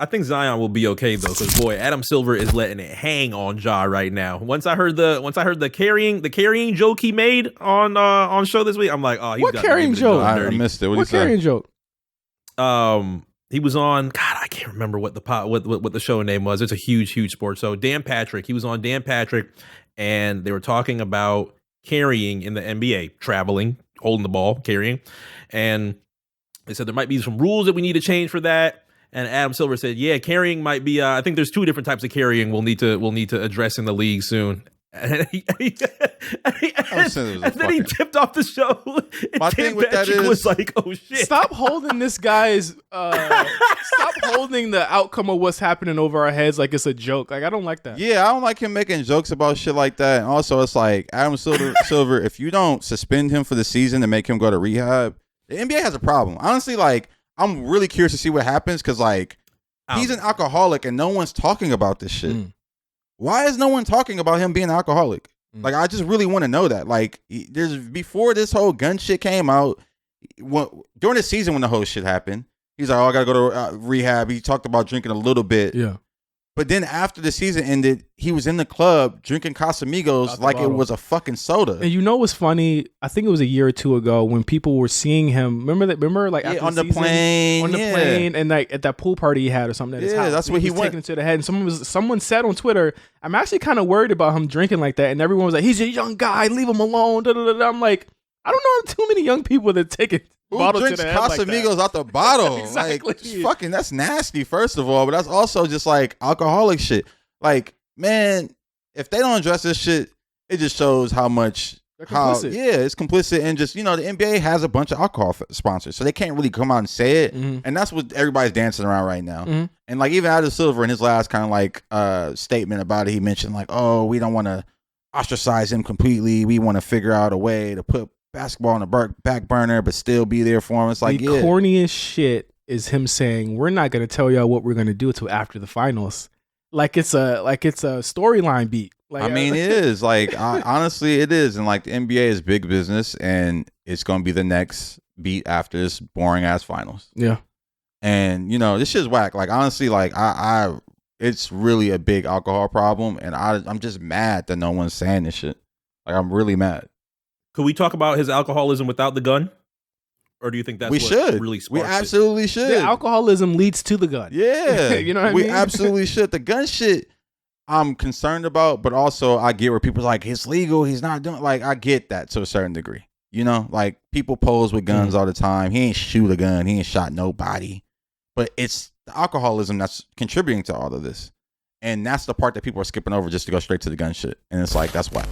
I think Zion will be okay though, because boy, Adam Silver is letting it hang on Ja right now. Once I heard the carrying joke he made on show this week, I'm like, oh, he's got carrying joke. I missed it. What carrying joke? He was on. God, I can't remember what the show name was. It's a huge sports show. Dan Patrick. He was on Dan Patrick, and they were talking about carrying in the NBA, traveling, holding the ball, carrying, and they said there might be some rules that we need to change for that. And Adam Silver said, "Yeah, carrying might be. I think there's 2 different types of carrying we'll need to address in the league soon." And then he tipped off the show. And Dan Patrick was like, "Oh shit! Stop holding this guy's. Stop holding the outcome of what's happening over our heads like it's a joke. Like I don't like that. Yeah, I don't like him making jokes about shit like that. And also, it's like Adam Silver. If you don't suspend him for the season and make him go to rehab, the NBA has a problem. Honestly, like I'm really curious to see what happens because like he's an alcoholic and no one's talking about this shit. Why is no one talking about him being an alcoholic? Like, I just really want to know that. Like, before this whole gun shit came out, during the season when the whole shit happened, he's like, oh, I got to go to rehab. He talked about drinking a little bit. Yeah. But then after the season ended, he was in the club drinking Casamigos like it was a fucking soda. And you know what's funny? I think it was a year or 2 ago when people were seeing him. Remember like after on the the plane, and like at that pool party he had or something at his house. That's what he went taking it to the head. And someone said on Twitter, I'm actually kind of worried about him drinking like that. And everyone was like, he's a young guy, leave him alone. I'm like, I don't know too many young people that take it. Who drinks Casamigos out the bottle? Exactly. Like, fucking, that's nasty, first of all. But that's also just like alcoholic shit. Like, man, if they don't address this shit, it just shows how much. It's complicit. And just, the NBA has a bunch of alcohol sponsors. So they can't really come out and say it. Mm-hmm. And that's what everybody's dancing around right now. Mm-hmm. And like, even Adam Silver in his last kind of like statement about it, he mentioned like, oh, we don't want to ostracize him completely. We want to figure out a way to put basketball on the back burner, but still be there for him. It's like the corniest shit is him saying, "We're not going to tell y'all what we're going to do until after the finals." Like it's a storyline beat. Like, I mean, it is. Like, honestly, it is. And like the NBA is big business, and it's going to be the next beat after this boring ass finals. Yeah. And this shit's whack. Like, honestly, like it's really a big alcohol problem, and I'm just mad that no one's saying this shit. Like, I'm really mad. Could we talk about his alcoholism without the gun? Or do you think that's really sparks We absolutely should. The alcoholism leads to the gun. Yeah. You know what I mean? We absolutely should. The gun shit, I'm concerned about, but also I get where people's like, it's legal, he's not doing, like, I get that to a certain degree. Like, people pose with guns all the time. He ain't shoot a gun. He ain't shot nobody. But it's the alcoholism that's contributing to all of this. And that's the part that people are skipping over just to go straight to the gun shit. And it's like, that's why.